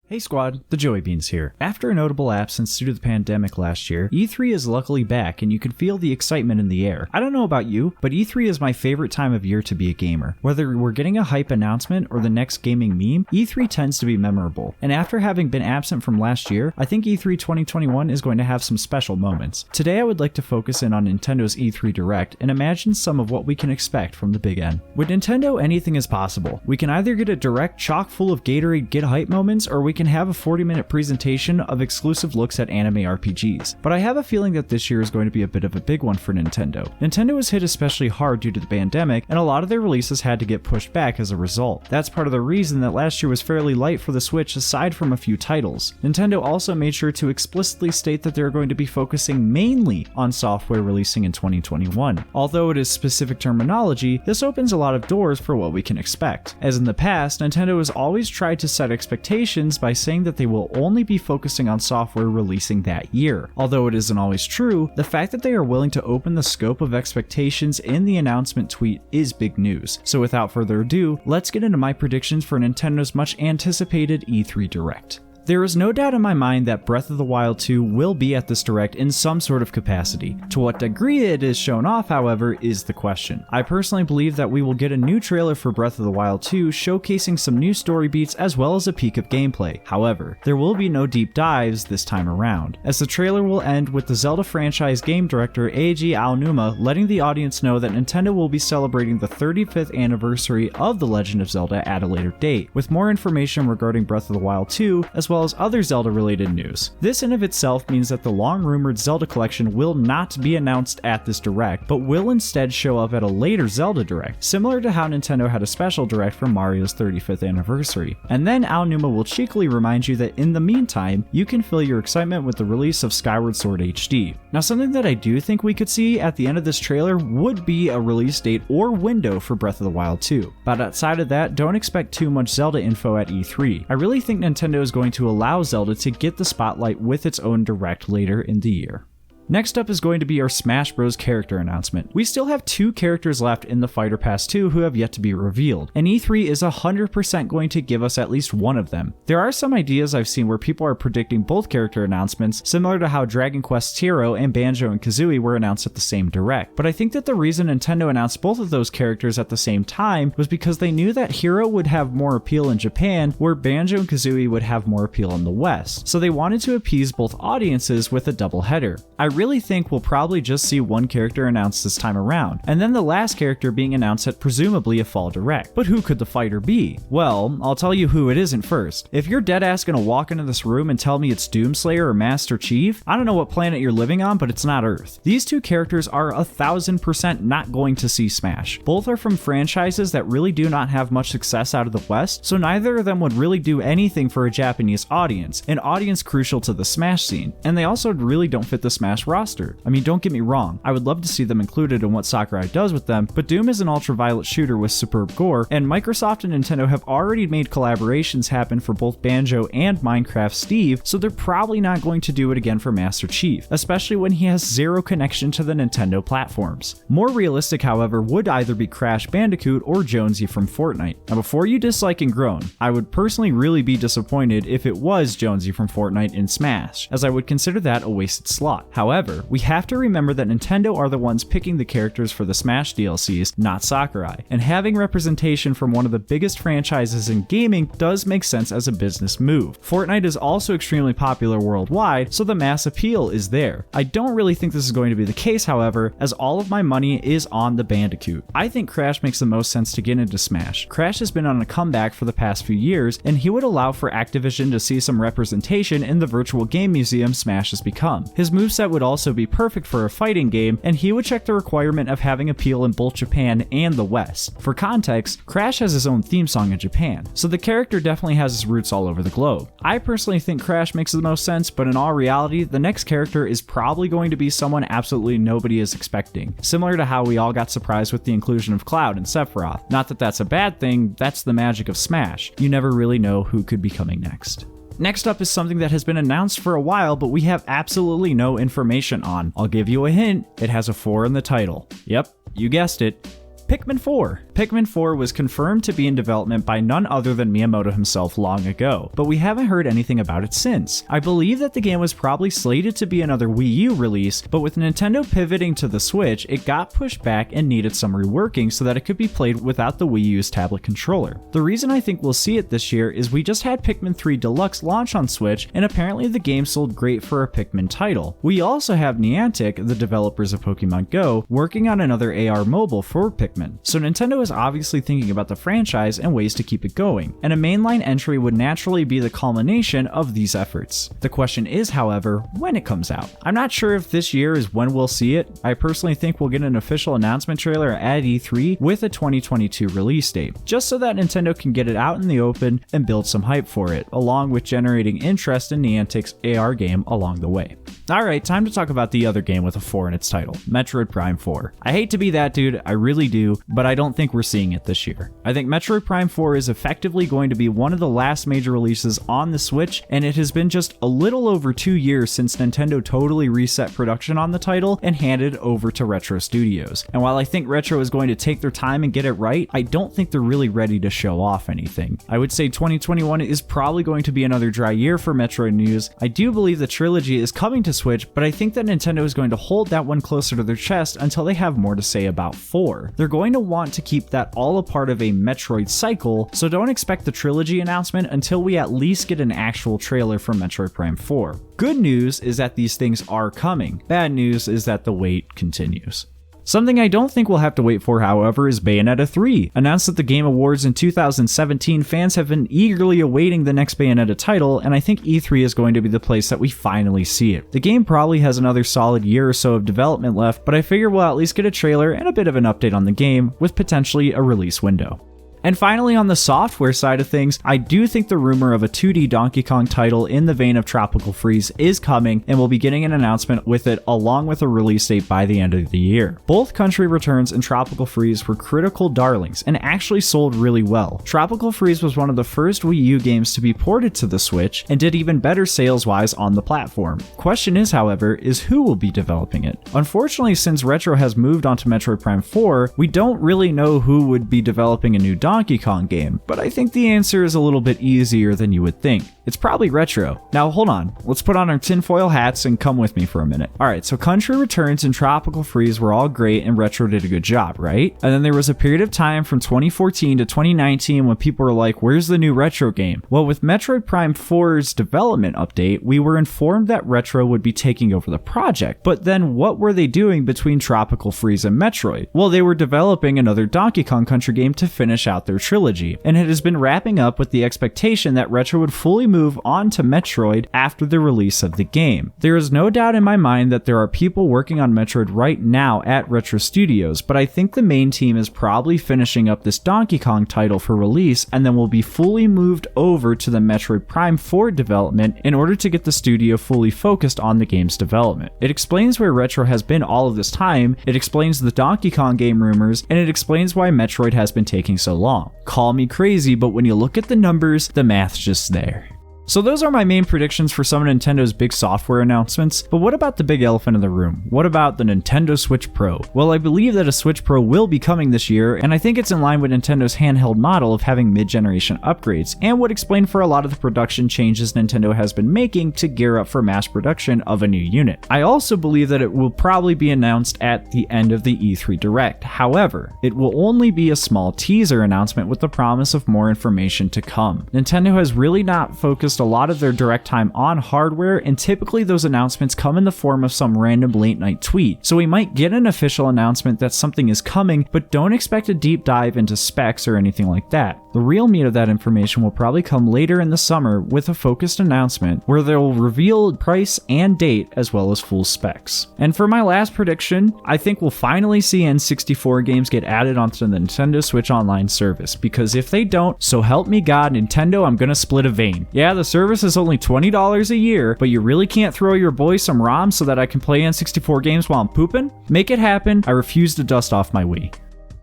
Hey squad, TheJoeyBeans here. After a notable absence due to the pandemic last year, E3 is luckily back and you can feel the excitement in the air. I don't know about you, but E3 is my favorite time of year to be a gamer. Whether we're getting a hype announcement or the next gaming meme, E3 tends to be memorable. And after having been absent from last year, I think E3 2021 is going to have some special moments. Today I would like to focus in on Nintendo's E3 Direct and imagine some of what we can expect from the big N. With Nintendo, anything is possible. We can either get a Direct chock full of Gatorade get hype moments, or we can have a 40-minute presentation of exclusive looks at anime RPGs. But I have a feeling that this year is going to be a bit of a big one for Nintendo. Nintendo was hit especially hard due to the pandemic, and a lot of their releases had to get pushed back as a result. That's part of the reason that last year was fairly light for the Switch aside from a few titles. Nintendo also made sure to explicitly state that they're going to be focusing mainly on software releasing in 2021. Although it is specific terminology, this opens a lot of doors for what we can expect. As in the past, Nintendo has always tried to set expectations by saying that they will only be focusing on software releasing that year. Although it isn't always true, the fact that they are willing to open the scope of expectations in the announcement tweet is big news. So without further ado, let's get into my predictions for Nintendo's much anticipated E3 Direct. There is no doubt in my mind that Breath of the Wild 2 will be at this Direct in some sort of capacity. To what degree it is shown off, however, is the question. I personally believe that we will get a new trailer for Breath of the Wild 2 showcasing some new story beats as well as a peek of gameplay. However, there will be no deep dives this time around, as the trailer will end with the Zelda franchise game director Eiji Aonuma letting the audience know that Nintendo will be celebrating the 35th anniversary of The Legend of Zelda at a later date, with more information regarding Breath of the Wild 2 as well as other Zelda related news. This in of itself means that the long rumored Zelda collection will not be announced at this Direct, but will instead show up at a later Zelda Direct, similar to how Nintendo had a special Direct for Mario's 35th anniversary. And then Aonuma will cheekily remind you that in the meantime, you can fill your excitement with the release of Skyward Sword HD. Now, something that I do think we could see at the end of this trailer would be a release date or window for Breath of the Wild 2. But outside of that, don't expect too much Zelda info at E3. I really think Nintendo is going to allow Zelda to get the spotlight with its own Direct later in the year. Next up is going to be our Smash Bros. Character announcement. We still have 2 characters left in the Fighter Pass 2 who have yet to be revealed, and E3 is 100% going to give us at least one of them. There are some ideas I've seen where people are predicting both character announcements, similar to how Dragon Quest's Hero and Banjo and Kazooie were announced at the same Direct. But I think that the reason Nintendo announced both of those characters at the same time was because they knew that Hero would have more appeal in Japan, where Banjo and Kazooie would have more appeal in the West. So they wanted to appease both audiences with a doubleheader. I really think we'll probably just see one character announced this time around, and then the last character being announced at presumably a fall Direct. But who could the fighter be? Well, I'll tell you who it isn't first. If you're deadass gonna walk into this room and tell me it's Doomslayer or Master Chief, I don't know what planet you're living on, but it's not Earth. These 2 characters are 1000% not going to see Smash. Both are from franchises that really do not have much success out of the West, so neither of them would really do anything for a Japanese audience, an audience crucial to the Smash scene, and they also really don't fit the Smash roster. I mean, don't get me wrong, I would love to see them included in what Sakurai does with them, but Doom is an ultraviolet shooter with superb gore, and Microsoft and Nintendo have already made collaborations happen for both Banjo and Minecraft Steve, so they're probably not going to do it again for Master Chief, especially when he has zero connection to the Nintendo platforms. More realistic, however, would either be Crash Bandicoot or Jonesy from Fortnite. Now, before you dislike and groan, I would personally really be disappointed if it was Jonesy from Fortnite in Smash, as I would consider that a wasted slot. However, we have to remember that Nintendo are the ones picking the characters for the Smash DLCs, not Sakurai, and having representation from one of the biggest franchises in gaming does make sense as a business move. Fortnite is also extremely popular worldwide, so the mass appeal is there. I don't really think this is going to be the case, however, as all of my money is on the Bandicoot. I think Crash makes the most sense to get into Smash. Crash has been on a comeback for the past few years, and he would allow for Activision to see some representation in the virtual game museum Smash has become. His moveset would also be perfect for a fighting game, and he would check the requirement of having appeal in both Japan and the West. For context, Crash has his own theme song in Japan, so the character definitely has his roots all over the globe. I personally think Crash makes the most sense, but in all reality, the next character is probably going to be someone absolutely nobody is expecting, similar to how we all got surprised with the inclusion of Cloud and Sephiroth. Not that that's a bad thing, that's the magic of Smash. You never really know who could be coming next. Next up is something that has been announced for a while, but we have absolutely no information on. I'll give you a hint, it has a 4 in the title. Yep, you guessed it. Pikmin 4. Pikmin 4 was confirmed to be in development by none other than Miyamoto himself long ago, but we haven't heard anything about it since. I believe that the game was probably slated to be another Wii U release, but with Nintendo pivoting to the Switch, it got pushed back and needed some reworking so that it could be played without the Wii U's tablet controller. The reason I think we'll see it this year is we just had Pikmin 3 Deluxe launch on Switch, and apparently the game sold great for a Pikmin title. We also have Niantic, the developers of Pokemon Go, working on another AR mobile for Pikmin. So Nintendo is obviously thinking about the franchise and ways to keep it going, and a mainline entry would naturally be the culmination of these efforts. The question is, however, when it comes out. I'm not sure if this year is when we'll see it. I personally think we'll get an official announcement trailer at E3 with a 2022 release date, just so that Nintendo can get it out in the open and build some hype for it, along with generating interest in Niantic's AR game along the way. Alright, time to talk about the other game with a 4 in its title, Metroid Prime 4. I hate to be that dude, I really do, but I don't think we're seeing it this year. I think Metroid Prime 4 is effectively going to be one of the last major releases on the Switch, and it has been just a little over 2 years since Nintendo totally reset production on the title and handed it over to Retro Studios. And while I think Retro is going to take their time and get it right, I don't think they're really ready to show off anything. I would say 2021 is probably going to be another dry year for Metroid news. I do believe the trilogy is coming to Switch, but I think that Nintendo is going to hold that one closer to their chest until they have more to say about 4. They're going to want to keep that all a part of a Metroid cycle, so don't expect the trilogy announcement until we at least get an actual trailer for Metroid Prime 4. Good news is that these things are coming. Bad news is that the wait continues. Something I don't think we'll have to wait for, however, is Bayonetta 3. Announced at the Game Awards in 2017, fans have been eagerly awaiting the next Bayonetta title, and I think E3 is going to be the place that we finally see it. The game probably has another solid year or so of development left, but I figure we'll at least get a trailer and a bit of an update on the game, with potentially a release window. And finally, on the software side of things, I do think the rumor of a 2D Donkey Kong title in the vein of Tropical Freeze is coming, and we'll be getting an announcement with it along with a release date by the end of the year. Both Country Returns and Tropical Freeze were critical darlings and actually sold really well. Tropical Freeze was one of the first Wii U games to be ported to the Switch and did even better sales-wise on the platform. Question is, however, is who will be developing it? Unfortunately, since Retro has moved on to Metroid Prime 4, we don't really know who would be developing a new Donkey Kong game, but I think the answer is a little bit easier than you would think. It's probably Retro. Now hold on, let's put on our tinfoil hats and come with me for a minute. Alright, so Country Returns and Tropical Freeze were all great and Retro did a good job, right? And then there was a period of time from 2014 to 2019 when people were like, where's the new Retro game? Well, with Metroid Prime 4's development update, we were informed that Retro would be taking over the project. But then what were they doing between Tropical Freeze and Metroid? Well, they were developing another Donkey Kong Country game to finish out their trilogy, and it has been wrapping up with the expectation that Retro would fully move on to Metroid after the release of the game. There is no doubt in my mind that there are people working on Metroid right now at Retro Studios, but I think the main team is probably finishing up this Donkey Kong title for release and then will be fully moved over to the Metroid Prime 4 development in order to get the studio fully focused on the game's development. It explains where Retro has been all of this time, it explains the Donkey Kong game rumors, and it explains why Metroid has been taking so long. Call me crazy, but when you look at the numbers, the math's just there. So those are my main predictions for some of Nintendo's big software announcements, but what about the big elephant in the room? What about the Nintendo Switch Pro? Well, I believe that a Switch Pro will be coming this year, and I think it's in line with Nintendo's handheld model of having mid-generation upgrades, and would explain for a lot of the production changes Nintendo has been making to gear up for mass production of a new unit. I also believe that it will probably be announced at the end of the E3 Direct. However, it will only be a small teaser announcement with the promise of more information to come. Nintendo has really not focused a lot of their direct time on hardware, and typically those announcements come in the form of some random late night tweet. So we might get an official announcement that something is coming, but don't expect a deep dive into specs or anything like that. The real meat of that information will probably come later in the summer with a focused announcement where they'll reveal price and date as well as full specs. And for my last prediction, I think we'll finally see N64 games get added onto the Nintendo Switch Online service, because if they don't, so help me God, Nintendo, I'm gonna split a vein. Yeah, the service is only $20 a year, but you really can't throw your boy some ROM so that I can play N64 games while I'm pooping? Make it happen. I refuse to dust off my Wii.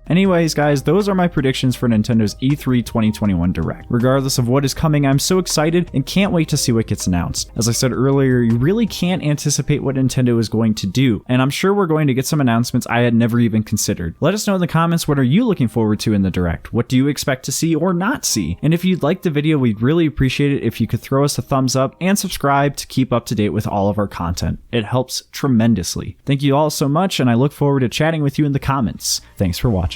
Anyways, guys, those are my predictions for Nintendo's E3 2021 Direct. Regardless of what is coming, I'm so excited and can't wait to see what gets announced. As I said earlier, you really can't anticipate what Nintendo is going to do, and I'm sure we're going to get some announcements I had never even considered. Let us know in the comments, what are you looking forward to in the Direct? What do you expect to see or not see? And if you'd like the video, we'd really appreciate it if you could throw us a thumbs up and subscribe to keep up to date with all of our content. It helps tremendously. Thank you all so much, and I look forward to chatting with you in the comments. Thanks for watching.